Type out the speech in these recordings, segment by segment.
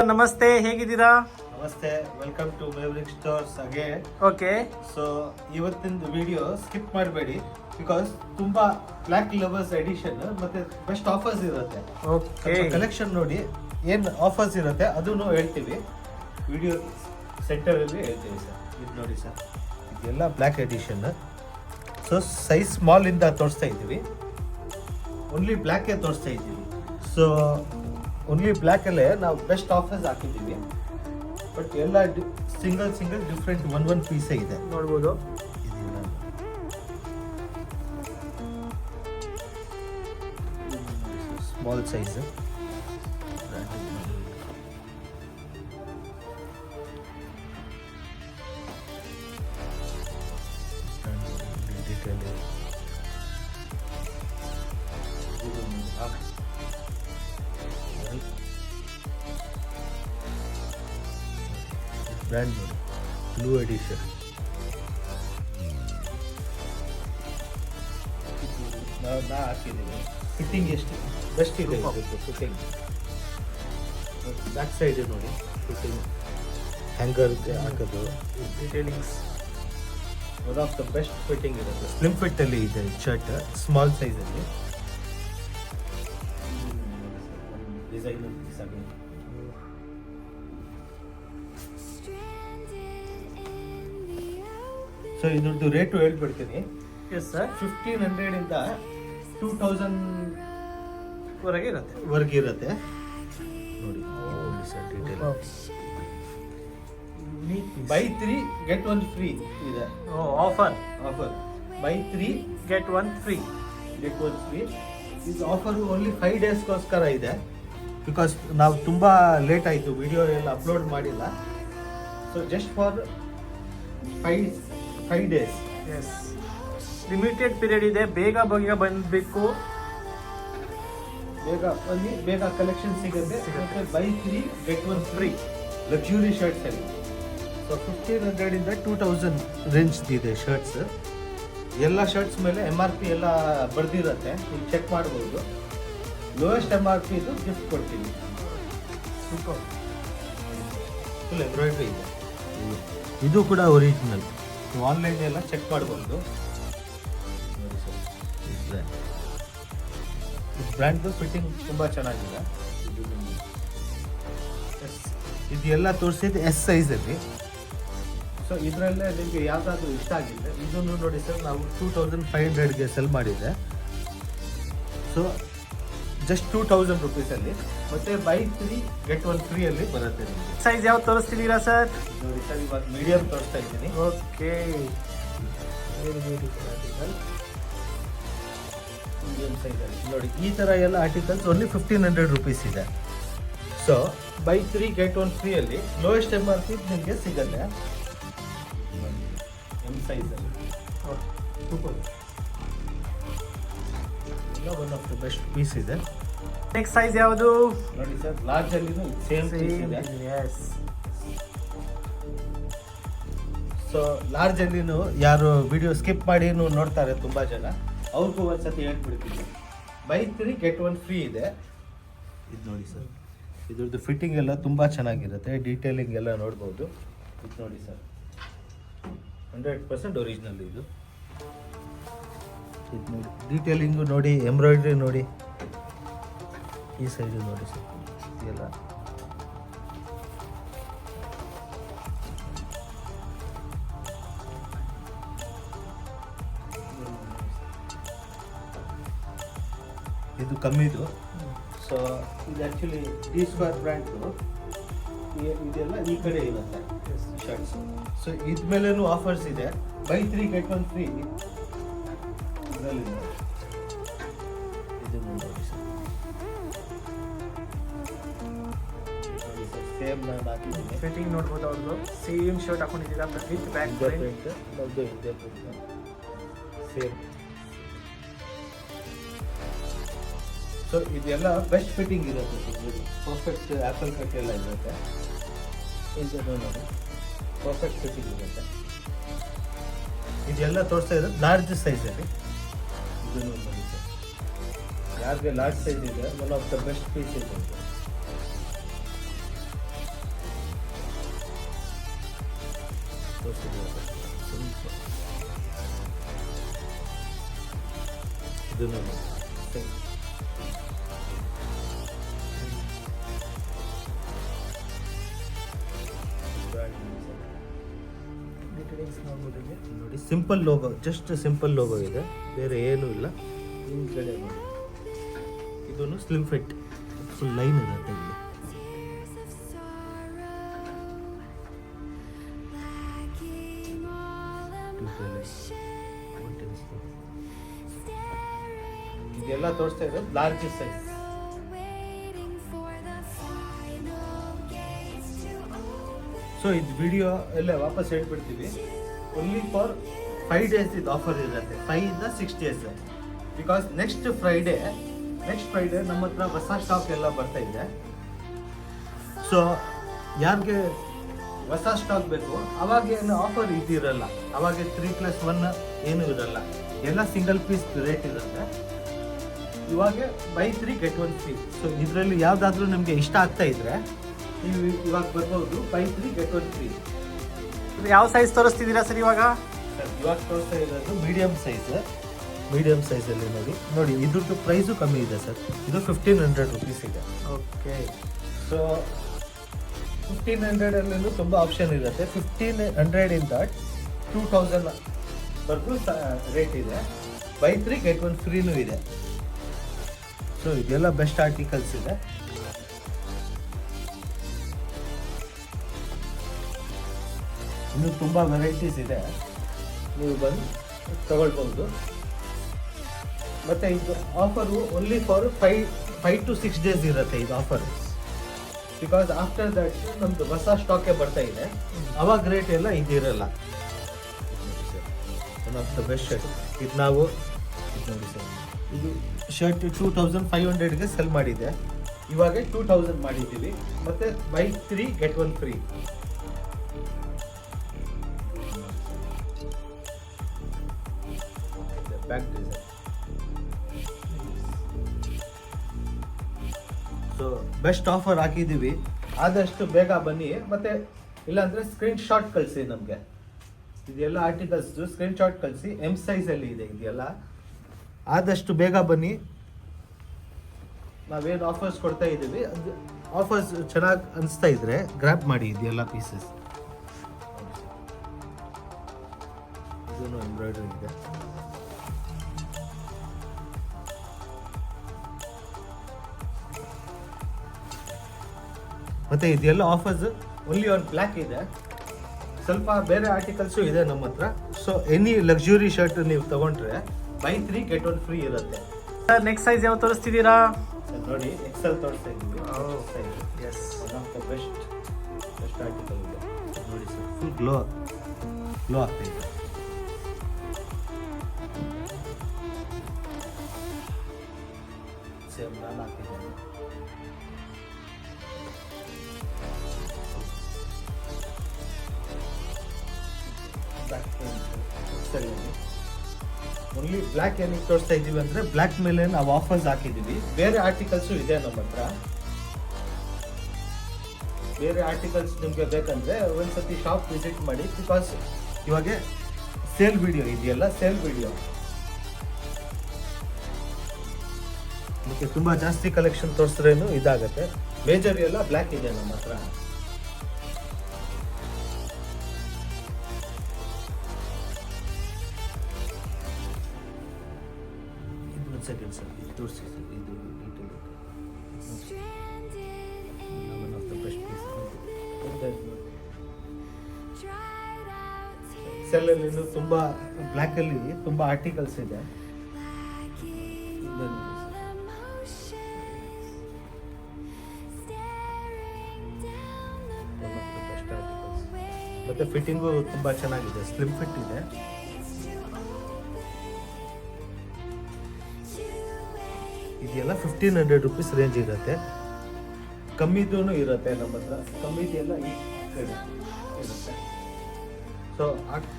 ನಮಸ್ತೆ, ಹೇಗಿದ್ದೀರಾ? ನಮಸ್ತೆ, welcome to Maverick stores again. Okay, so ಇವತ್ತಿನ ವಿಡಿಯೋ ಸ್ಕಿಪ್ ಮಾಡಬೇಡಿ, ಬಿಕಾಸ್ ತುಂಬಾ ಬ್ಲ್ಯಾಕ್ ಲವರ್ಸ್ ಎಡಿಷನ್ ಮತ್ತೆ ಬೆಸ್ಟ್ ಆಫರ್ಸ್ ಇರುತ್ತೆ. ಓಕೆ, ಕಲೆಕ್ಷನ್ ನೋಡಿ ಏನು ಆಫರ್ಸ್ ಇರುತ್ತೆ ಅದನ್ನು ಹೇಳ್ತೀವಿ, ವಿಡಿಯೋ ಸೆಂಟರಲ್ಲಿ ಹೇಳ್ತೀವಿ ಸರ್. ಇದು ನೋಡಿ ಸರ್, ಇದೆಲ್ಲ black edition. So size small ಇಂದ ತೋರಿಸ್ತಾ ಇದ್ದೀವಿ, ಓನ್ಲಿ ಬ್ಲ್ಯಾಕೇ ತೋರಿಸ್ತಾ ಇದ್ದೀವಿ. ಸೊ ಓನ್ಲಿ ಬ್ಲ್ಯಾಕಲ್ಲೇ ನಾವು ಬೆಸ್ಟ್ ಆಫರ್ಸ್ ಹಾಕಿದ್ದೀವಿ. ಬಟ್ ಎಲ್ಲ ಸಿಂಗಲ್ ಡಿಫ್ರೆಂಟ್ ಒನ್ ಪೀಸೇ ಇದೆ, ನೋಡ್ಬೋದು. Small size. ಬ್ರ್ಯಾಂಡ್ ನೋಡಿ, ಬ್ಲೂ ಎಡಿಷನ್. ನಾ ಹಾಕಿದ್ದೀನಿ. ಫಿಟ್ಟಿಂಗ್ ಎಷ್ಟು ಬೆಸ್ಟ್ ಇದೆ ಫಿಟ್ಟಿಂಗ್. ಬ್ಯಾಕ್ ಸೈಡ್ ನೋಡಿ, ಫಿಟ್ಟಿಂಗ್ ಹ್ಯಾಂಗರ್ಗೆ ಹಾಕೋದು, detailings one of the best fitting ಇರುತ್ತೆ. ಸ್ಲಿಮ್ ಫಿಟ್ ಅಲ್ಲಿ ಇದೆ ಶರ್ಟ್, ಸ್ಮಾಲ್ ಸೈಜಲ್ಲಿ. ಡಿಸೈನ್ ಸೊ ಇದ್ರದ್ದು ರೇಟು ಹೇಳ್ಬಿಡ್ತೀನಿ. ಎಸ್ ಸರ್, 1500 ಇಂದ 2000 ವರೆಗೆ ಇರುತ್ತೆ. ಇರುತ್ತೆ ನೋಡಿ sir. Detail by 3 get 1 free ಇದೆ. Offer by 3 get 1 free. ಇದು ಆಫರು ಓನ್ಲಿ 5 ಡೇಸ್ಗೋಸ್ಕರ ಇದೆ, ಬಿಕಾಸ್ ನಾವು ತುಂಬ ಲೇಟ್ ಆಯಿತು, ವಿಡಿಯೋ ಎಲ್ಲ ಅಪ್ಲೋಡ್ ಮಾಡಿಲ್ಲ. So just for 5 days. Yes, limited period ಇದೆ, ಬೇಗ ಬಂದಬೇಕು, ಬೇಗ ಕಲೆಕ್ಷನ್ ಸಿಗುತ್ತೆ. ಮತ್ತೆ buy 3 get 1 free luxury shirts ಅಲ್ಲಿ. ಸೊ 1500 ಇಂದ 2000 ರೇಂಜ್ ಇದೆ ಶರ್ಟ್ಸ್. ಎಲ್ಲ ಶರ್ಟ್ಸ್ ಮೇಲೆ MRP ಎಲ್ಲ ಬರ್ದಿರುತ್ತೆ, ನೀವು ಚೆಕ್ ಮಾಡ್ಬೋದು. ಲೋಯೆಸ್ಟ್ MRP ಇದು ಗಿಫ್ಟ್ ಕೊಡ್ತೀವಿ. ಸೂಪರ್. ಫುಲ್ ಎಂಬ್ರಾಯ್ಡ್ರಿ ಇದೆ. ಇದು ಕೂಡ ಒರಿಜಿನಲ್, ನೀವು ಆನ್ಲೈನ್ ಎಲ್ಲ ಚೆಕ್ ಮಾಡ್ಬೋದು. ಬ್ರ್ಯಾಂಡ್ದು ಫಿಟ್ಟಿಂಗ್ ತುಂಬ ಚೆನ್ನಾಗಿದೆ. ಇದೆಲ್ಲ ತೋರಿಸಿದ್ದು ಎಸ್ ಸೈಜಲ್ಲಿ. ಸೊ ಇದರಲ್ಲೇ ನಿಮಗೆ ಯಾವುದಾದ್ರೂ ಇಷ್ಟ ಆಗಿದೆ ಇದನ್ನು ನೋಡಿ ಸರ್, ನಾವು 2500ಗೆ ಸೆಲ್ ಮಾಡಿದೆ. ಸೊ ಜಸ್ಟ್ 2000 ರುಪೀಸಲ್ಲಿ, ಮತ್ತು ಬೈ 3 get 1 ಫ್ರೀಯಲ್ಲಿ ಬರುತ್ತೆ ನಿಮಗೆ. ಸೈಜ್ ಯಾವ್ದು ತೋರಿಸ್ತಿದ್ದೀರಾ ಸರ್? ನೋಡಿ ಸರ್, ಇವಾಗ ಮೀಡಿಯಂ ತೋರಿಸ್ತಾ ಇದ್ದೀನಿ. ಓಕೆ, ಮೀಡಿಯಂ ಸೈಜಲ್ಲಿ ನೋಡಿ, ಈ ಥರ ಎಲ್ಲ ಆರ್ಟಿಕಲ್ಸ್ ಓನ್ಲಿ 1500 ರುಪೀಸ್ ಇದೆ. ಸೊ ಬೈ 3 get 1 ಫ್ರೀಯಲ್ಲಿ ಲೋಯೆಸ್ಟ್ MRP ನಿಮಗೆ ಸಿಗುತ್ತೆ. ಎಮ್ ಸೈಜಲ್ಲಿ one of the best piece ಇದೆ. ನೆಕ್ಸ್ಟ್ ಸೈಜ್ ಯಾವುದು? ನೋಡಿ ಸರ್, ಲಾರ್ಜ್ ಅಲ್ಲಿ ಸೇಮ್ ಪೀಸ್ ಇದೆ. ಎಸ್, ಸೊ ಲಾರ್ಜ್ ಅಲ್ಲಿ ಯಾರು ವಿಡಿಯೋ ಸ್ಕಿಪ್ ಮಾಡಿ ನೋಡ್ತಾರೆ ತುಂಬಾ ಜನ, ಅವ್ರಿಗೂ ಒಂದ್ಸತಿ ಹೇಳ್ಬಿಡ್ತೀನಿ, ಬೈ 3 get 1 ಫ್ರೀ ಇದೆ. ಇದು ನೋಡಿ ಸರ್, ಇದ್ರದ್ದು ಫಿಟ್ಟಿಂಗ್ ಎಲ್ಲ ತುಂಬ ಚೆನ್ನಾಗಿರುತ್ತೆ, ಡೀಟೇಲಿಂಗ್ ಎಲ್ಲ ನೋಡ್ಬೋದು. ಇದು ನೋಡಿ ಸರ್, 100% ಒರಿಜಿನಲ್ ಇದು. ಇದು ನೋಡಿ, ಡೀಟೇಲಿಂಗು ನೋಡಿ, ಎಂಬ್ರಾಯ್ಡ್ರಿ ನೋಡಿ, ಈ ಸೈಡು ನೋಡಿ ಸರ್, ಇದೆಲ್ಲ ಇದು ಕಮ್ಮಿದು. ಸೊ ಇದು ಆ್ಯಕ್ಚುಲಿ ಡಿ ಸ್ಕ್ವೇರ್ ಬ್ರ್ಯಾಂಡ್ದು, ಇದೆಲ್ಲ ಈ ಕಡೆ ಇರುತ್ತೆ ಶರ್ಟ್ಸ್. ಸೊ ಇದ್ಮೇಲೇನು ಆಫರ್ಸ್ ಇದೆ, ಬೈ 3 get 1 ಫ್ರೀ ಇದರಲ್ಲಿ. ಇದು ನೋಡಿ ಸರ್, ಸೇಮ್ ನಾನು ಹಾಕಿದ್ದೀನಿ. ಫಿಟ್ಟಿಂಗ್ ನೋಡ್ಬೋದು, ಅವ್ರದ್ದು ಸೇಮ್ ಶರ್ಟ್ ಹಾಕೊಂಡಿದ್ದೀರಾ with back print. Same. So ಇದೆಲ್ಲ ಬೆಸ್ಟ್ ಫಿಟ್ಟಿಂಗ್ ಇರುತ್ತೆ, ಪರ್ಫೆಕ್ಟ್ ಆ್ಯಪಲ್ ಕಟ್ ಎಲ್ಲ ಇರುತ್ತೆ. ಇದು ನೋಡಿ, ಪರ್ಫೆಕ್ಟ್ ಫಿಟ್ಟಿಂಗ್ ಇರುತ್ತೆ. ಇದೆಲ್ಲ ತೋರಿಸ್ತಾ ಇರೋದು ಲಾರ್ಜ್ ಸೈಜಲ್ಲಿ. ಇದನ್ನು ನೋಡಿ ಸರ್, ಯಾರಿಗೆ ಲಾರ್ಜ್ ಸೈಜ್ ಇದೆ, one of the best piece ಇದೆ. ತೋರಿಸಿದ್ದೀವಿ ಇದು ನೋಡಿ ನೋಡಿ simple logo, just simple logo ಇದೆ, ಬೇರೆ ಏನೂ ಇಲ್ಲ. ಹಿಂದ್ಗಡೆ ನೋಡಿ ಇದನ್ನು ಸ್ಲಿಮ್ ಫಿಟ್ ಫುಲ್ ಲೈನ್ ಇರುತ್ತೆ ಇಲ್ಲಿ. ಇದೆಲ್ಲ ತೋರಿಸ್ತಾ ಇರೋದು ಲಾರ್ಜ್ ಸೈಜ್. ಸೊ ಇದು ವಿಡಿಯೋ ಎಲ್ಲ ವಾಪಸ್ ಹೇಳ್ಬಿಡ್ತೀವಿ. ಓನ್ಲಿ ಫಾರ್ 5 days ಇದು ಆಫರ್ ಇರುತ್ತೆ, 5 ಇಂದ 6 days. ಬಿಕಾಸ್ ನೆಕ್ಸ್ಟ್ ಫ್ರೈಡೇ ನಮ್ಮ ಹತ್ರ ಹೊಸ ಸ್ಟಾಕ್ ಎಲ್ಲ ಬರ್ತಾ ಇದೆ. ಸೊ ಯಾರಿಗೆ ಹೊಸ ಸ್ಟಾಕ್ ಬೇಕು ಅವಾಗ ಏನು ಆಫರ್ ಇದಿರಲ್ಲ, ಅವಾಗ 3+1 ಏನೂ ಇರಲ್ಲ, ಎಲ್ಲ ಸಿಂಗಲ್ ಪೀಸ್ ರೇಟ್ ಇರುತ್ತೆ. ಇವಾಗ ಬೈ 3 get 1 ಫ್ರೀ. ಸೊ ಇದರಲ್ಲಿ ಯಾವುದಾದ್ರೂ ನಿಮಗೆ ಇಷ್ಟ ಆಗ್ತಾ ಇದ್ರೆ ನೀವು ಇವಾಗ ಬರ್ಬೋದು, ಬೈ 3 get 1 ಫ್ರೀ. ಯಾವ ಸೈಜ್ ತೋರಿಸ್ತಿದ್ದೀರಾ ಸರ್ ಇವಾಗ? ಸರ್ ಇವಾಗ ತೋರಿಸ್ತಾ ಇರೋದು ಮೀಡಿಯಂ ಸೈಜಲ್ಲಿ ನೋಡಿ ಇದ್ರದ್ದು ಪ್ರೈಸು ಕಮ್ಮಿ ಇದೆ ಸರ್. ಇದು 1500 rupees ಇದೆ. ಓಕೆ. ಸೊ 1500 ತುಂಬ ಆಪ್ಷನ್ ಇರುತ್ತೆ. 1500 ಇಂದ 2000 ವರೆಗೂ ರೇಟ್ ಇದೆ. ಬೈ 3 get 1 ಫ್ರೀನೂ ಇದೆ. ಸೊ ಇದೆಲ್ಲ ಬೆಸ್ಟ್ ಆರ್ಟಿಕಲ್ಸ್ ಇದೆ. ಇನ್ನು ತುಂಬ ವೆರೈಟೀಸ್ ಇದೆ, ನೀವು ಬಂದು ತಗೊಳ್ಬೋದು. ಮತ್ತು ಇದು offer only for 5 to 6 days ಇರುತ್ತೆ ಇದು ಆಫರ್. ಬಿಕಾಸ್ ಆಫ್ಟರ್ ದಟ್ ನಮ್ಮದು ಹೊಸ ಸ್ಟಾಕೇ ಬರ್ತಾ ಇದೆ, ಅವಾಗ ರೇಟ್ ಎಲ್ಲ ಇದಿರಲ್ಲ. One of the best shirt ಇದು ನಾವು ನೋಡಿ ಸರ್, ಇದು ಶರ್ಟ್ 2500ಗೆ ಸೆಲ್ ಮಾಡಿದೆ, ಇವಾಗ 2000 ಮಾಡಿದ್ದೀವಿ. ಮತ್ತು by 3 get 1 free. Back design. So best offer ಹಾಕಿದ್ದೀವಿ, ಆದಷ್ಟು ಬೇಗ ಬನ್ನಿ. ಮತ್ತು ಇಲ್ಲಾಂದರೆ ಸ್ಕ್ರೀನ್ಶಾಟ್ ಕಳಿಸಿ ನಮಗೆ. ಇದೆಲ್ಲ ಆರ್ಟಿಕಲ್ಸ್ದು ಸ್ಕ್ರೀನ್ಶಾಟ್ ಕಳಿಸಿ, M ಸೈಜಲ್ಲಿ ಇದೆ ಇದೆಲ್ಲ. ಆದಷ್ಟು ಬೇಗ ಬನ್ನಿ. ನಾವೇನು ಆಫರ್ಸ್ ಕೊಡ್ತಾ ಇದ್ದೀವಿ, ಅದು ಆಫರ್ಸ್ ಚೆನ್ನಾಗಿ ಅನಿಸ್ತಾ ಇದ್ರೆ ಗ್ರ್ಯಾಬ್ ಮಾಡಿ ಇದೆಲ್ಲ ಪೀಸಸ್. ಇದೂ ಎಂಬ್ರಾಯ್ಡ್ರಿ ಇದೆ. ಮತ್ತು ಇದೆಲ್ಲ ಆಫರ್ಸ್ ಓನ್ಲಿ ಆನ್ ಬ್ಲ್ಯಾಕ್ ಇದೆ. ಸ್ವಲ್ಪ ಬೇರೆ ಆರ್ಟಿಕಲ್ಸು ಇದೆ ನಮ್ಮ ಹತ್ರ. ಸೊ ಎನಿ ಲಕ್ಸುರಿ ಶರ್ಟ್ ನೀವು ತಗೊಂಡ್ರೆ ಬೈ 3 get 1 ಫ್ರೀ ಇರುತ್ತೆ. ಸರ್ ನೆಕ್ಸ್ಟ್ ಸೈಜ್ ಯಾವ ತೋರಿಸ್ತಿದ್ದೀರಾ? ನೋಡಿ XL ತೋರಿಸ್ತಾ ಇದ್ದೀವಿ. Yes, one of the best article ಇದೆ. ನೋಡಿ ಸರ್, ಫುಲ್ ಗ್ಲೋ ಆಗ್ತಾ ಇದೆ. ಸೇಮ್ ನಾನು ಹಾಕಿದ್ದೇನೆ. ಓನ್ಲಿ ಬ್ಲ್ಯಾಕ್ ಏನಕ್ಕೆ ತೋರಿಸ್ತಾ ಇದ್ದೀವಿ ಅಂದರೆ ಬ್ಲ್ಯಾಕ್ ಮೇಲೆ ನಾವು ಆಫರ್ಸ್ ಹಾಕಿದ್ದೀವಿ. ಬೇರೆ ಆರ್ಟಿಕಲ್ಸು ಇದೆ ನಮ್ಮ ಹತ್ರ. ಬೇರೆ ಆರ್ಟಿಕಲ್ಸ್ ನಿಮಗೆ ಬೇಕಂದರೆ ಒಂದ್ಸತಿ ಶಾಪ್ ವಿಸಿಟ್ ಮಾಡಿ. ಬಿಕಾಸ್ ಇವಾಗ ಸೇಲ್ ವಿಡಿಯೋ ಇದೆಯಲ್ಲ, ಸೇಲ್ ವಿಡಿಯೋ ಮತ್ತು ತುಂಬ ಜಾಸ್ತಿ ಕಲೆಕ್ಷನ್ ತೋರಿಸಿದ್ರೇನು ಇದಾಗುತ್ತೆ. ಮೇಜರ್ ಎಲ್ಲ ಬ್ಲ್ಯಾಕ್ ಇದೆ ನಮ್ಮ ಹತ್ರ. ಸೆಕೆಂಡ್ ಸರ್ ಇದು ತೋರಿಸಿ ಸರ್, ಇದು one of the best piece. ಸೆಲ್ಲಲ್ಲಿ ಇನ್ನೂ ತುಂಬ ಬ್ಲ್ಯಾಕಲ್ಲಿ ತುಂಬ ಆರ್ಟಿಕಲ್ಸ್ ಇದೆ. ಮತ್ತು ಫಿಟ್ಟಿಂಗು ತುಂಬ ಚೆನ್ನಾಗಿದೆ, ಸ್ಲಿಮ್ ಫಿಟ್ ಇದೆ. ಇದೆಲ್ಲ 1500 rupees ರೇಂಜ್ ಇರುತ್ತೆ. ಕಮ್ಮಿದೂ ಇರುತ್ತೆ ನಮ್ಮ ಹತ್ರ, ಕಮ್ಮಿದೆಲ್ಲ ಈ ಕಡೆ ಇರುತ್ತೆ. ಸೊ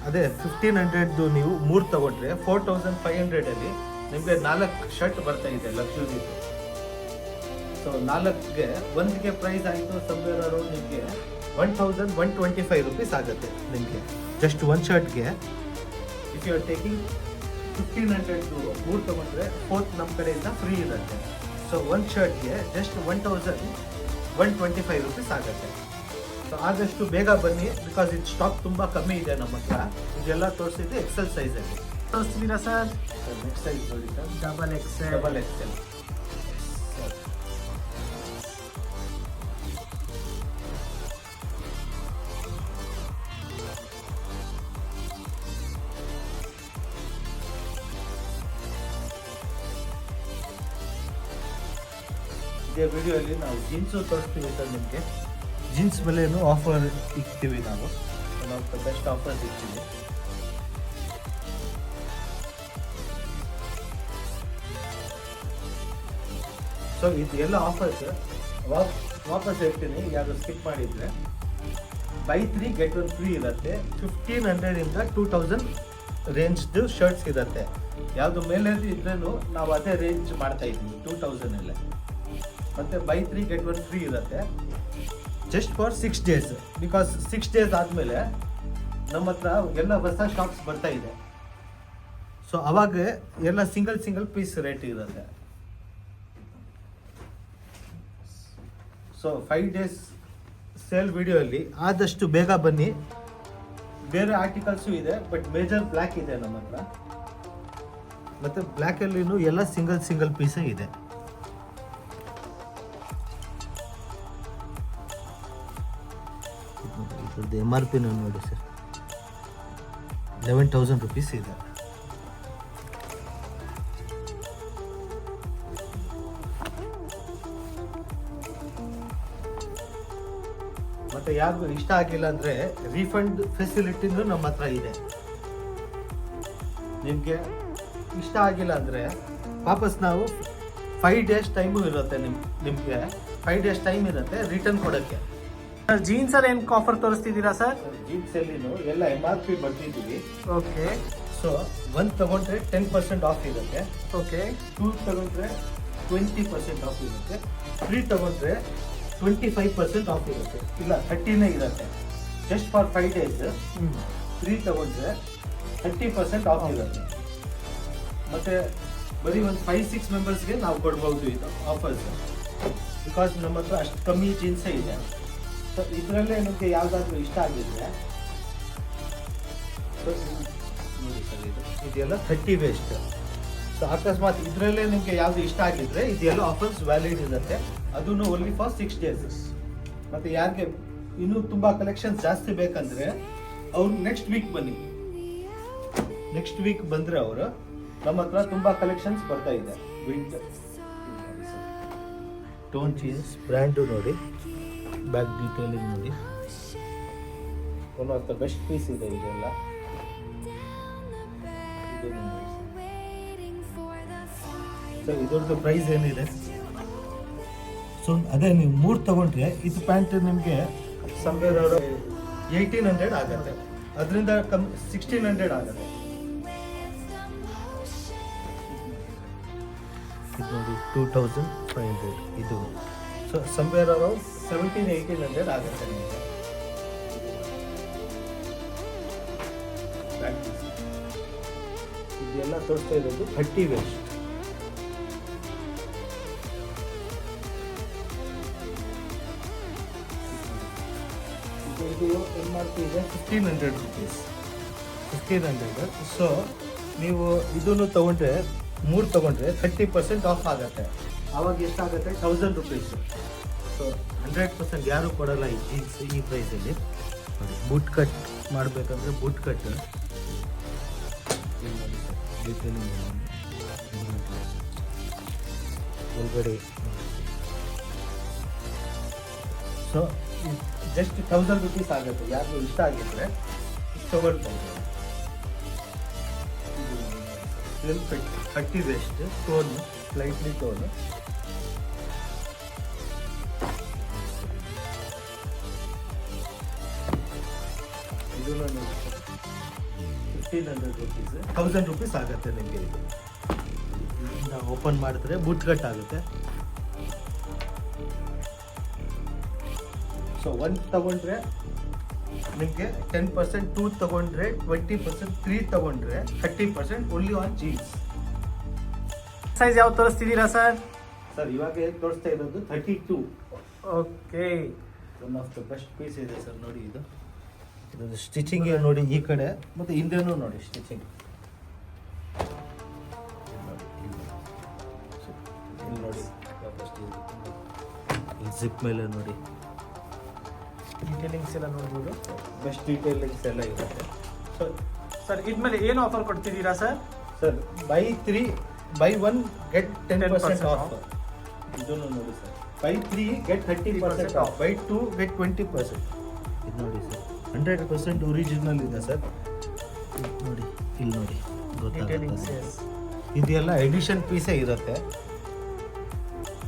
ಅದೇ 1500 ನೀವು 3 ತಗೊಂಡ್ರೆ 4500 ನಿಮಗೆ 4 ಶರ್ಟ್ ಬರ್ತಾ ಇದೆ ಲಕ್ಸುರಿ. ಸೊ 4ಗೆ ಒಂದಿಗೆ ಪ್ರೈಸ್ ಆಯಿತು ಸಮ್ವೇರ್ ಅರೌಂಡ್ ನಿಮಗೆ 1125 rupees ಆಗುತ್ತೆ ನಿಮಗೆ. ಜಸ್ಟ್ ಒಂದು ಶರ್ಟ್ಗೆ ಇಫ್ ಯು ಆರ್ ಟೇಕಿಂಗ್ 1500 ಮೂರು ತೊಗೊಂಡ್ರೆ ಫೋರ್ತ್ ನಮ್ಮ ಕಡೆಯಿಂದ ಫ್ರೀ ಇರುತ್ತೆ. ಸೊ ಒಂದು ಶರ್ಟ್ಗೆ ಜಸ್ಟ್ 1125 rupees ಆಗುತ್ತೆ. ಸೊ ಆದಷ್ಟು ಬೇಗ ಬನ್ನಿ, ಬಿಕಾಸ್ ಇದು ಸ್ಟಾಕ್ ತುಂಬ ಕಮ್ಮಿ ಇದೆ ನಮ್ಮ ಹತ್ರ. ಇದೆಲ್ಲ ತೋರಿಸಿದ್ದು ಎಕ್ಸೆಲ್ ಸೈಜಲ್ಲಿ ತೋರಿಸ್ತೀರಾ ಸರ್? ನೆಕ್ಸ್ಟ್ ಸೈಜ್ ನೋಡಿ sir, double XL. Double XL. ಇದೇ ವಿಡಿಯೋಲಿ ನಾವು ಜೀನ್ಸು ತೋರಿಸ್ತೀವಿ ಸರ್. ನಿಮಗೆ ಜೀನ್ಸ್ ಮೇಲೇನು ಆಫರ್ ಇಕ್ತೀವಿ ನಾವು. One of the best offers ಇಕ್ತೀವಿ. ಸೊ ಇದು ಎಲ್ಲ ಆಫರ್ಸ್ ವಾಪಸ್ ಹೇಳ್ತೀನಿ, ಯಾರು ಸ್ಕಿಪ್ ಮಾಡಿದರೆ. ಬೈ 3 get 1 ಫ್ರೀ ಇರುತ್ತೆ. 1500 2000 ರೇಂಜ್ದು ಶರ್ಟ್ಸ್ ಇರುತ್ತೆ. ಯಾವುದು ಮೇಲೆ ಇದ್ರೂ ನಾವು ಅದೇ ರೇಂಜ್ ಮಾಡ್ತಾ ಇದ್ದೀವಿ 2000 ಮತ್ತು ಬೈ 3 get 1 ಫ್ರೀ ಇರುತ್ತೆ. Just for 6 days, because 6 days ಆದಮೇಲೆ ನಮ್ಮ ಹತ್ರ ಎಲ್ಲ ಹೊಸ ಸ್ಟಾಕ್ಸ್ ಬರ್ತಾ ಇದೆ. ಸೊ ಅವಾಗ ಎಲ್ಲ ಸಿಂಗಲ್ ಪೀಸ್ ರೇಟ್ ಇರುತ್ತೆ. ಸೊ 5 days ಸೇಲ್ ವಿಡಿಯೋಲ್ಲಿ ಆದಷ್ಟು ಬೇಗ ಬನ್ನಿ. ಬೇರೆ ಆರ್ಟಿಕಲ್ಸು ಇದೆ, ಬಟ್ ಮೇಜರ್ ಬ್ಲ್ಯಾಕ್ ಇದೆ ನಮ್ಮ ಹತ್ರ. ಮತ್ತು ಬ್ಲ್ಯಾಕಲ್ಲಿನೂ ಎಲ್ಲ ಸಿಂಗಲ್ ಪೀಸೇ ಇದೆ. ಇದ್ರದ್ದು MRP ನೋಡಿ ಸರ್, 11,000 rupees ಇದೆ. ಮತ್ತು ಯಾರಿಗೂ ಇಷ್ಟ ಆಗಿಲ್ಲ ಅಂದರೆ ರೀಫಂಡ್ ಫೆಸಿಲಿಟಿನೂ ನಮ್ಮ ಹತ್ರ ಇದೆ. ನಿಮಗೆ ಇಷ್ಟ ಆಗಿಲ್ಲ ಅಂದರೆ ವಾಪಸ್ ನಾವು 5 days ಟೈಮು ಇರುತ್ತೆ. ನಿಮಗೆ 5 days ಟೈಮ್ ಇರುತ್ತೆ ರಿಟರ್ನ್ ಕೊಡೋಕ್ಕೆ. ಸರ್ ಜೀನ್ಸ್ ಅಲ್ಲಿ ಏನು ಆಫರ್ ತೋರಿಸ್ತಿದ್ದೀರಾ ಸರ್? ಜೀನ್ಸಲ್ಲಿನೂ ಎಲ್ಲ MRP ಬರ್ತಿದ್ದೀವಿ. ಓಕೆ. ಸೊ 1 ತಗೊಂಡ್ರೆ 10% ಆಫ್ ಇರುತ್ತೆ. ಓಕೆ. 2 ತಗೊಂಡ್ರೆ 20% ಆಫ್ ಇರುತ್ತೆ. 3 ತಗೊಂಡ್ರೆ 25% ಆಫ್ ಇರುತ್ತೆ. ಇಲ್ಲ 30ನೇ ಇರುತ್ತೆ. ಜಸ್ಟ್ ಫಾರ್ 5 days 3 ತಗೊಂಡ್ರೆ 30% ಆಫ್ ಇರುತ್ತೆ. ಮತ್ತು ಬರೀ ಒಂದು 5-6 ಮೆಂಬರ್ಸ್ಗೆ ನಾವು ಕೊಡ್ಬೋದು ಇದು ಆಫರ್ಸ್, ಬಿಕಾಸ್ ನಮ್ಮ ಹತ್ರ ಅಷ್ಟು ಕಮ್ಮಿ ಜೀನ್ಸೇ ಇದೆ. ಸೊ ಇದರಲ್ಲೇ ನಿಮಗೆ ಯಾವುದಾದ್ರೂ ಇಷ್ಟ ಆಗಿದ್ರೆ ನೋಡಿ ಸರ್, ಇದೆಲ್ಲ 30 ವೇಸ್ಟ್. ಸೊ ಅಕಸ್ಮಾತ್ ಇದರಲ್ಲೇ ನಿಮಗೆ ಯಾವುದು ಇಷ್ಟ ಆಗಿದ್ರೆ ಇದೆಲ್ಲ ಆಫರ್ಸ್ ವ್ಯಾಲಿಡ್ ಇರುತ್ತೆ. ಅದೂ ಓನ್ಲಿ ಫಾರ್ 6 days. ಮತ್ತು ಯಾರಿಗೆ ಇನ್ನೂ ತುಂಬ ಕಲೆಕ್ಷನ್ಸ್ ಜಾಸ್ತಿ ಬೇಕಂದರೆ ಅವ್ರು ನೆಕ್ಸ್ಟ್ ವೀಕ್ ಬನ್ನಿ. ನೆಕ್ಸ್ಟ್ ವೀಕ್ ಬಂದರೆ ಅವರು ನಮ್ಮ ಹತ್ರ ತುಂಬ ಕಲೆಕ್ಷನ್ಸ್ ಬರ್ತಾ ಇದೆ. ವಿಂಟರ್ ಟೋನ್ ಜೀನ್ಸ್ ಬ್ರ್ಯಾಂಡು ನೋಡಿ, ಬ್ಯಾಕ್ ಡೀಟೇಲಿಂಗ್ ನೋಡಿ, one of the best piece ಇದೆ ಇದೆಲ್ಲ. ಸೊ ಇದ್ರದ್ದು ಪ್ರೈಸ್ ಏನಿದೆ? ಸೊ ಅದೇ ನೀವು 3 ತಗೊಂಡ್ರೆ ಇದು ಪ್ಯಾಂಟ್ ನಿಮಗೆ ಸಂವೇರ್ 1800 ಆಗುತ್ತೆ. ಅದರಿಂದ 1600 ಆಗುತ್ತೆ. ಇದು ನೋಡಿ 2500 ಇದು. ಸೊ ಸಂವೇರ್ ಅರೌಂಡ್ 1700-1800 ಆಗುತ್ತೆ ನಿಮಗೆ. ಇದೆಲ್ಲ ತೋರಿಸ್ತಾ ಇರೋದು 30 ವೇಸ್ಟ್. ಇದು MRP ಇದೆ 1500 rupees. 1500. ಸೊ ನೀವು ಇದನ್ನು ತೊಗೊಂಡ್ರೆ 3 ತೊಗೊಂಡ್ರೆ 30% ಆಫ್ ಆಗುತ್ತೆ. ಆವಾಗ ಎಷ್ಟಾಗುತ್ತೆ? 1000 rupees. ಸೊ 100% ಯಾರೂ ಕೊಡಲ್ಲ ಈ ಜೀನ್ಸ್ ಈ ಪ್ರೈಸಲ್ಲಿ. ನೋಡಿ, ಬೂಟ್ ಕಟ್ ಮಾಡಬೇಕಂದ್ರೆ ಬೂಟ್ ಕಟ್ ಒಳಗಡೆ. ಸೊ ಜಸ್ಟ್ 1000 rupees ಆಗುತ್ತೆ. ಯಾರಿಗೂ ಇಷ್ಟ ಆಗಿದ್ರೆ ತೊಗೊಳ್ಬೋದು. 30 ವೇಸ್ಟ್ ಟೋನ್, ಸ್ಲೈಟ್ಲಿ ಟೋನ್. ಇದು 1500 rupees, 1000 rupees ಆಗುತ್ತೆ ನಿಮಗೆ. ಇದು ಓಪನ್ ಮಾಡಿದ್ರೆ ಬೂಟ್ ಕಟ್ ಆಗುತ್ತೆ. ಸೊ 1 ತಗೊಂಡ್ರೆ ನಿಮಗೆ 10% 2 ತಗೊಂಡ್ರೆ 20% 3 ತಗೊಂಡ್ರೆ 30% ಓನ್ಲಿ ಆನ್ ಜೀನ್ಸ್. ಸೈಜ್ ಯಾವ್ದು ತೋರಿಸ್ತಿದ್ದೀರಾ ಸರ್? ಸರ್ ಇವಾಗ ತೋರಿಸ್ತಾ ಇರೋದು 32. Okay, one of the best piece ಇದೆ ಸರ್. ನೋಡಿ ಇದು ಸ್ಟಿಚಿಂಗ್ ನೋಡಿ ಈ ಕಡೆ ಮತ್ತು ಹಿಂದೆನೂ ನೋಡಿ ಸ್ಟಿಚಿಂಗ್. ಇಲ್ಲಿ ನೋಡಿ ಜಿಪ್ ಮೇಲೆ ನೋಡಿ ಡೀಟೇಲಿಂಗ್ಸ್ ಎಲ್ಲ ನೋಡ್ಬೋದು. ಬೆಸ್ಟ್ ಡೀಟೇಲಿಂಗ್ಸ್ ಎಲ್ಲ ಇರುತ್ತೆ. ಸೊ ಸರ್ ಇದ್ಮೇಲೆ ಏನು ಆಫರ್ ಕೊಡ್ತಿದ್ದೀರಾ sir? Sir buy 3 buy 1 get 10% off. ಇದನ್ನು ನೋಡಿ sir, buy 3 get 30% off, buy 2 get 20%. ಇದು ನೋಡಿ ಸರ್ 100% ಒರಿಜಿನಲ್ ಇದೆ ಸರ್. ನೋಡಿ ಇಲ್ಲಿ ನೋಡಿ ಡೀಟೇಲಿಂಗ್ಸ್. ಗೊತ್ತಾಗುತ್ತೆ. ಇದೆಲ್ಲ ಎಡಿಷನ್ ಪೀಸೇ ಇರುತ್ತೆ.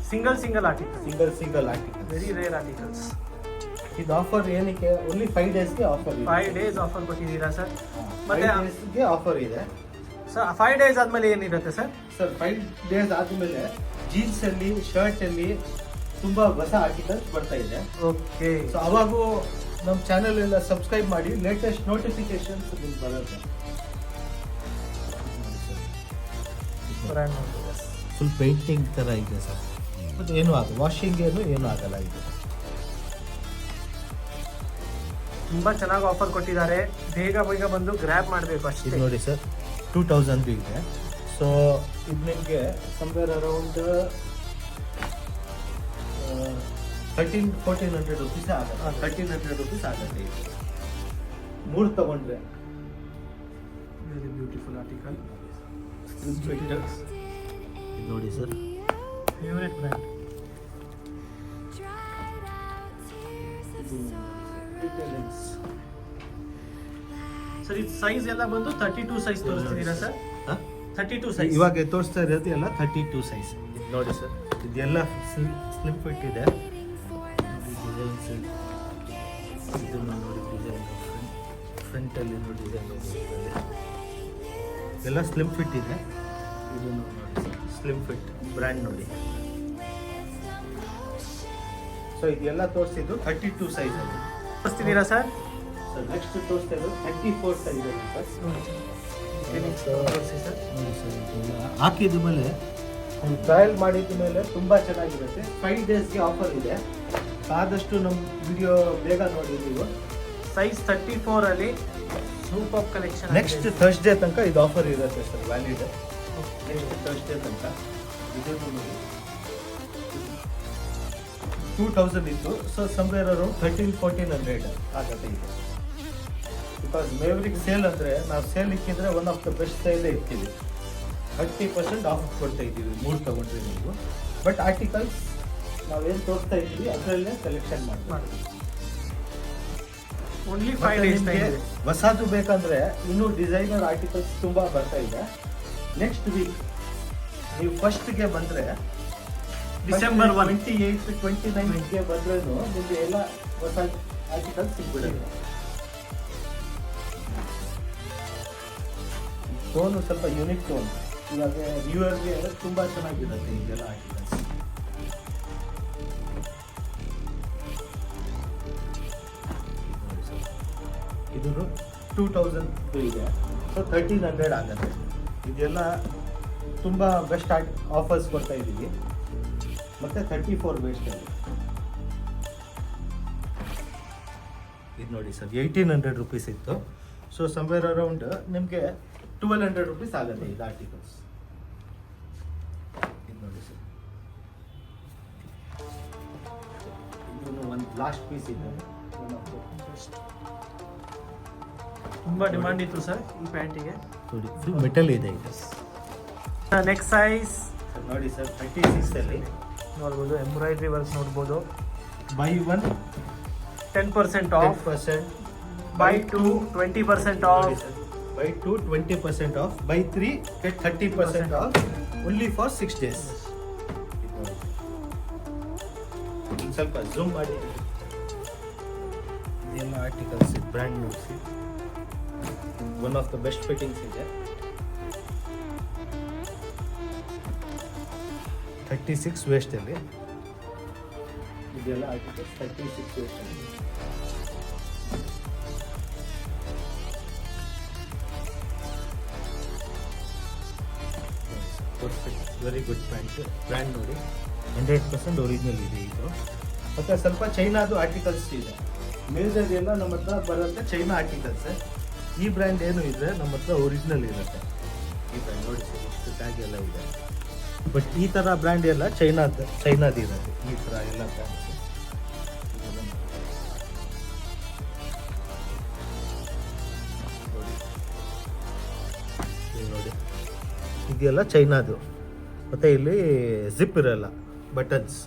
Single article, single article, very rare articles. ಇದು ಆಫರ್ ಏನಕ್ಕೆ? ಓನ್ಲಿ 5 ಡೇಸ್ಗೆ ಆಫರ್ ಇದೆ. 5 ಡೇಸ್ ಆಫರ್ ಕೊಟ್ಟಿದ್ದೀರಾ ಸರ್? ಮತ್ತೆ ಮತ್ತೆ ಆಫರ್ ಇದೆ ಸರ್ 5 ಡೇಸ್ ಆದ್ಮೇಲೆ ಏನಿರುತ್ತೆ ಸರ್? ಸರ್ 5 ಡೇಸ್ ಆದಮೇಲೆ ಜೀನ್ಸ್ ಅಲ್ಲಿ, ಶರ್ಟ್ ಅಲ್ಲಿ ತುಂಬಾ ಹೊಸ ಆರ್ಟಿಕಲ್ಸ್ ಬರ್ತಾ ಇದೆ. ಓಕೆ, ಸೊ ಅವಾಗೂ ನಮ್ಮ ಚಾನೆಲ್ ಎಲ್ಲ ಸಬ್ಸ್ಕ್ರೈಬ್ ಮಾಡಿ, ಲೇಟೆಸ್ಟ್ ನೋಟಿಫಿಕೇಶನ್ಸ್ ನಿಮ್ಗೆ ಬರುತ್ತೆ. ಫುಲ್ ಪೇಂಟಿಂಗ್ ಥರ ಇದೆ ಸರ್. ಮತ್ತು ಏನೂ ಆಗಲ್ಲ, ವಾಷಿಂಗ್ ಏನೂ ಆಗಲ್ಲ. ಇದು ತುಂಬಾ ಚೆನ್ನಾಗಿ ಆಫರ್ ಕೊಟ್ಟಿದ್ದಾರೆ. ಬೇಗ ಬಂದು ಗ್ರ್ಯಾಬ್ ಮಾಡಬೇಕು ಅಷ್ಟೇ. ಇದು ನೋಡಿ ಸರ್ 2000 ಇದೆ. ಸೊ ಇದು ನಿಮಗೆ ಸಮ್ವೇರ್ ಅರೌಂಡ್ 1300-1400 ರುಪೀಸ್ ಆಗುತ್ತೆ. 1300 ರುಪೀಸ್ ಆಗುತ್ತೆ. ಇದು 3 ತಗೊಂಡ್ರೆ ವೆರಿ ಬ್ಯೂಟಿಫುಲ್ ಆರ್ಟಿಕಲ್. ಇದು ನೋಡಿ ಸರ್, ಫೇವರೇಟ್ ಬ್ರ್ಯಾಂಡ್. ಸರ್ ಇದು ಸೈಜ್ ಎಲ್ಲ ಬಂದು 32 ಸೈಜ್ ತೋರಿಸ್ತಿದ್ದೀರಾ ಸರ್? 32 ಸೈಜ್ ಇವಾಗ ತೋರಿಸ್ತಾ ಇರೋದು ಎಲ್ಲ 32 ಸೈಜ್. ಇದು ನೋಡಿ ಸರ್, ಇದೆಲ್ಲ ಸ್ಲಿಮ್ ಫಿಟ್ ಇದೆ. ಇದನ್ನು ನೋಡಿ ಡಿಸೈನ್, ಫ್ರಂಟಲ್ಲಿ ನೋಡಿ ಡಿಸೈನ್ ಎಲ್ಲ ಸ್ಲಿಮ್ ಫಿಟ್ ಇದೆ. ಇದನ್ನು ನೋಡಿ ಸ್ಲಿಮ್ ಫಿಟ್ ಬ್ರ್ಯಾಂಡ್ ನೋಡಿ. ಸೊ ಇದೆಲ್ಲ ತೋರಿಸಿದ್ದು 32 ಸೈಜಲ್ಲಿ ತೋರಿಸ್ತಿದ್ದೀರಾ ಸರ್? ಸರ್ ನೆಕ್ಸ್ಟ್ ತೋರಿಸ್ತಾ ಇರೋದು 34 ಸೈಜಲ್ಲಿ ಸರ್. ತೋರಿಸಿ ಸರ್. ನೋಡಿ ಸರ್, ಇದೆಲ್ಲ ಹಾಕಿದ ಮೇಲೆ ಒಂದು ಟ್ರಯಲ್ ಮಾಡಿದ ಮೇಲೆ ತುಂಬ ಚೆನ್ನಾಗಿರುತ್ತೆ. 5 ಡೇಸ್ಗೆ ಆಫರ್ ಇದೆ. ಆದಷ್ಟು ನಮ್ಮ ವಿಡಿಯೋ ಬೇಗ ನೋಡಿ ನೀವು. ಸೈಜ್ 34 ಅಲ್ಲಿ ಸೂಪರ್ ಕಲೆಕ್ಷನ್. ನೆಕ್ಸ್ಟ್ ಥರ್ಸ್ಡೇ ತನಕ ಇದು ಆಫರ್ ಇರುತ್ತೆ ಸರ್, ವ್ಯಾಲಿಡ್. ನೆಕ್ಸ್ಟ್ ಥರ್ಸ್ಡೇ ತನಕ. ಇದನ್ನು ನೋಡಿ 2000 ಇತ್ತು. ಸೊ ಸಮ್ವೇರ್ ಅರೌಂಡ್ 1300-1400 ಆಗುತ್ತೆ ಇದು. ಬಿಕಾಸ್ ಮೇವ್ರಿಕ್ ಸೇಲ್ ಅಂದರೆ ನಾವು ಸೇಲ್ ಇಕ್ಕಿದ್ರೆ ಒನ್ ಆಫ್ ದ ಬೆಸ್ಟ್ ಸೇಲೇ ಇರ್ತೀವಿ. 30% ಆಫ್ ಕೊಡ್ತಾ ಇದ್ದೀವಿ 3 ತಗೊಂಡ್ರೆ ನೀವು. ಬಟ್ ಆರ್ಟಿಕಲ್ಸ್ ನಾವೇನು ತೋರಿಸ್ತಾ ಇದ್ದೀವಿ ಅದರಲ್ಲೇ ಸೆಲೆಕ್ಷನ್ ಮಾಡ್ತೀವಿ. ಓನ್ಲಿ 5 ಡೇಸ್ ಟೈಮ್ ಇದೆ. ಹೊಸದು ಬೇಕಂದ್ರೆ ಇನ್ನೂ ಡಿಸೈನರ್ ಆರ್ಟಿಕಲ್ಸ್ ತುಂಬ ಬರ್ತಾ ಇದೆ. ನೆಕ್ಸ್ಟ್ ವೀಕ್ ನೀವು ಫಸ್ಟ್ಗೆ ಬಂದರೆ ಡಿಸೆಂಬರ್ 28, 29ಗೆ ಬಂದ್ರೂ ನಿಮಗೆ ಎಲ್ಲ ಹೊಸ ಆರ್ಟಿಕಲ್ಸ್ ಸಿಗ್ಬಿಡುತ್ತೆ. ಟೋನು ಸ್ವಲ್ಪ ಯೂನಿಕ್ ಟೋನ್. ಇವಾಗ ನ್ಯೂಯರ್ಗೆ ತುಂಬ ಚೆನ್ನಾಗಿರುತ್ತೆ ಇದೆಲ್ಲ ಆರ್ಟಿಕಲ್ಸ್. ಇದು 2000 ಇದೆ. ಸೊ 1300 ಆಗುತ್ತೆ. ಇದೆಲ್ಲ ತುಂಬ ಬೆಸ್ಟ್ ಆಫರ್ಸ್ ಕೊಡ್ತಾ ಇದ್ದೀವಿ. ಮತ್ತು 34 ವೇಸ್ಟಲ್ಲಿ ಇದು ನೋಡಿ ಸರ್ 1800 ರುಪೀಸ್ ಇತ್ತು. ಸೊ ಸಮ್ವೇರ್ ಅರೌಂಡ್ ನಿಮಗೆ 1200 ರುಪೀಸ್ ಆಗುತ್ತೆ ಇದು ಆರ್ಟಿಕಲ್ಸ್. ಇದು ನೋಡಿ ಸರ್, ಇದು ಒಂದು ಲಾಸ್ಟ್ ಪೀಸ್ ಇದೆ. ತುಂಬಾ ಡಿಮಾಂಡ್ ಇತ್ತು ಸರ್ ಈ ಪ್ಯಾಂಟಿಗೆ. ನೋಡಿ ಫುಲ್ ಮೆಟಲ್ ಇದೆ ಇದು. ನೆಕ್ಸ್ಟ್ ಸೈಜ್ ನೋಡಿ ಸರ್ 36 ಅಲ್ಲಿ ನೋಡ್ಬೋದು. ಎಂಬ್ರಾಯ್ಡ್ರಿ ವರ್ಕ್ ನೋಡ್ಬೋದು. Buy 1 10% off, 10%, buy 2 20% off, buy 2 20% off, buy 3 get 30% off, only for 6 days. ಸ್ವಲ್ಪ ಝೂಮ್ ಮಾಡಿ. ಇದೆಲ್ಲ ಆರ್ಟಿಕಲ್ಸ್ ಬ್ರ್ಯಾಂಡ್ ನೋಡಿಸಿ. One of the best fittings ಇದೆ. 36 ವೇಸ್ಟಲ್ಲಿ ಇದೆಲ್ಲ ಆರ್ಟಿಕಲ್ಸ್ 36 ವೇಸ್ಟಲ್ಲಿ. Very good pant. ಬ್ರ್ಯಾಂಡ್ ನೋಡಿ 100% ಒರಿಜಿನಲ್ ಇದೆ ಇದು. ಮತ್ತು ಸ್ವಲ್ಪ ಚೈನಾದು ಆರ್ಟಿಕಲ್ಸ್ ಇದೆ. ಮೇಲ್ದೆಲ್ಲ ನಮ್ಮ ಹತ್ರ ಬರುತ್ತೆ ಚೈನಾ ಆರ್ಟಿಕಲ್ಸ್. ಈ ಬ್ರ್ಯಾಂಡ್ ಏನು ಇದೆ ನಮ್ಮ ಹತ್ರ ಒರಿಜಿನಲ್ ಇರುತ್ತೆ. ಈ ಬ್ರ್ಯಾಂಡ್ ನೋಡಿ ಸರ್, ಇಷ್ಟು ಟ್ಯಾಗ್ ಎಲ್ಲ ಇದೆ. ಬಟ್ ಈ ಥರ ಬ್ರ್ಯಾಂಡ್ ಎಲ್ಲ ಚೈನಾದು ಇರೋದು. ಈ ಥರ ಎಲ್ಲ ಬ್ರ್ಯಾಂಡ್ಸ್ ನೋಡಿ, ಇದೆಲ್ಲ ಚೈನಾದು. ಮತ್ತು ಇಲ್ಲಿ ಜಿಪ್ ಇರಲ್ಲ, ಬಟನ್ಸ್.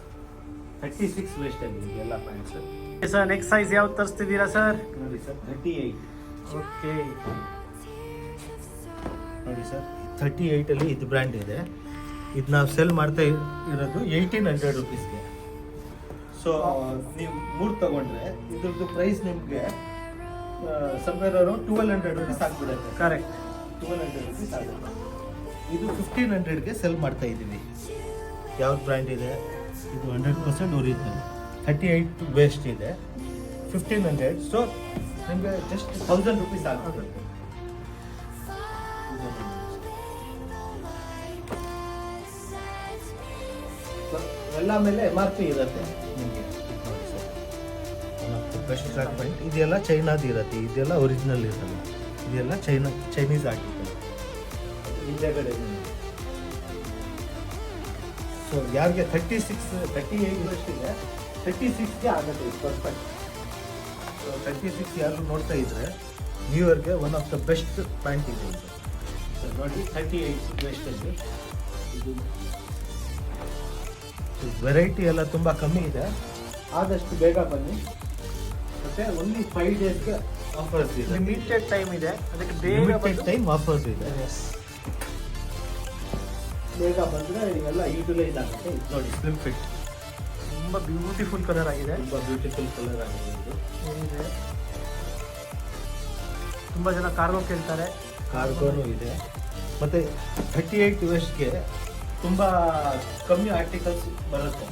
36 ವೇಸ್ಟಲ್ಲಿ ಇದೆಲ್ಲ ಪ್ಯಾಂಟ್ಸ್. ಸರ್ ನೆಕ್ಸ್ಟ್ ಸೈಜ್ ಯಾವ್ದು ತರಿಸ್ತಿದ್ದೀರಾ ಸರ್? ನೋಡಿ ಸರ್ 38. ಓಕೆ, ನೋಡಿ ಸರ್ 38ಅಲ್ಲಿ ಇದು ಬ್ರ್ಯಾಂಡ್ ಇದೆ. ಇದು ನಾವು ಸೆಲ್ ಮಾಡ್ತಾ ಇರೋದು 1800 ರುಪೀಸ್ಗೆ. ಸೊ ನೀವು 3 ತಗೊಂಡ್ರೆ ಇದ್ರದ್ದು ಪ್ರೈಸ್ ನಿಮಗೆ ಸಮ್ವೇರ್ ಅರೌಂಡ್ 1200 ರುಪೀಸ್ ಆಗ್ಬಿಡುತ್ತೆ. ಕರೆಕ್ಟ್, 1200 ರುಪೀಸ್ ಆಗುತ್ತೆ. ಇದು 1500ಗೆ ಸೆಲ್ ಮಾಡ್ತಾ ಇದ್ದೀವಿ. ಯಾವ್ದು ಬ್ರ್ಯಾಂಡ್ ಇದೆ? ಇದು 100% ಒರಿಜಿನಲ್. 38 ವೇಸ್ಟ್ ಇದೆ, 1500. ಸೊ ನಿಮಗೆ ಜಸ್ಟ್ 1000 ರುಪೀಸ್ ಆಗುತ್ತೆ. ಎಲ್ಲ ಮೇಲೆ MRP ಇರುತ್ತೆ ನಿಮಗೆ. Best treatment. ಇದೆಲ್ಲ ಚೈನಾದು ಇರುತ್ತೆ, ಇದೆಲ್ಲ ಒರಿಜಿನಲ್ ಇರಲ್ಲ. ಇದೆಲ್ಲ ಚೈನೀಸ್ ಆರ್ಟಿಕಲ್. ಹಿಂದೆಗಡೆ ಸೊ ಯಾರಿಗೆ 38 ವರ್ಷ ಇದೆ, 36ಗೆ ಆಗುತ್ತೆ. ಇದು ಪರ್ಫೆಕ್ಟ್. ಸೊ 36 ಯಾರು ನೋಡ್ತಾ ಇದ್ರೆ ನ್ಯೂ ಇಯರ್ಗೆ one of the best pant ಇದೆ ಇದು. ಸೊ ನೋಡಿ 38 ವೇಸ್ಟಲ್ಲಿ ಇದು. ವೆರೈಟಿ ಎಲ್ಲ ತುಂಬ ಕಮ್ಮಿ ಇದೆ. ಆದಷ್ಟು ಬೇಗ ಬನ್ನಿ. ಮತ್ತು ಓನ್ಲಿ 5 ಡೇಸ್ಗೆ ಆಫರ್ಸ್ ಇದೆ. ಲಿಮಿಟೆಡ್ ಟೈಮ್ ಇದೆ, ಅದಕ್ಕೆ ಬೇಗ ಲಿಮಿಟೆಡ್ ಟೈಮ್ ಆಫರ್ಸ್ ಇದೆ. ಎಸ್, ಬೇಗ ಬಂದರೆ ಎಲ್ಲ ಯೂಟಿಲೈಸ್ ಆಗುತ್ತೆ. ಇದು ನೋಡಿ ಸ್ಲಿಮ್ ಫಿಟ್, ತುಂಬ ಬ್ಯೂಟಿಫುಲ್ ಕಲರ್ ಆಗಿದೆ. ತುಂಬ ಬ್ಯೂಟಿಫುಲ್ ಕಲರ್ ಆಗಿದೆ ಇದು. ಏನಿದೆ, ತುಂಬ ಜನ ಕಾರ್ಗೋ ಕೇಳ್ತಾರೆ. ಕಾರ್ಗೋನು ಇದೆ. ಮತ್ತು 38 ವೇಸ್ಟ್ಗೆ ತುಂಬ ಕಮ್ಮಿ ಆರ್ಟಿಕಲ್ಸ್ ಬರುತ್ತೆ.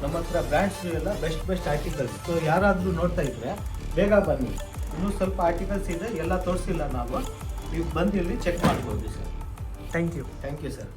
ನಮ್ಮ ಹತ್ರ ಬ್ರ್ಯಾಂಡ್ಸ್ ಎಲ್ಲ ಬೆಸ್ಟ್ ಆರ್ಟಿಕಲ್ಸ್. ಸೊ ಯಾರಾದರೂ ನೋಡ್ತಾ ಇದ್ರೆ ಬೇಗ ಬನ್ನಿ. ಇನ್ನೂ ಸ್ವಲ್ಪ ಆರ್ಟಿಕಲ್ಸ್ ಇದೆ, ಎಲ್ಲ ತೋರಿಸಿಲ್ಲ ನಾವು. ನೀವು ಬಂದು ಇಲ್ಲಿ ಚೆಕ್ ಮಾಡ್ಬೋದು sir. Thank you. Thank you sir.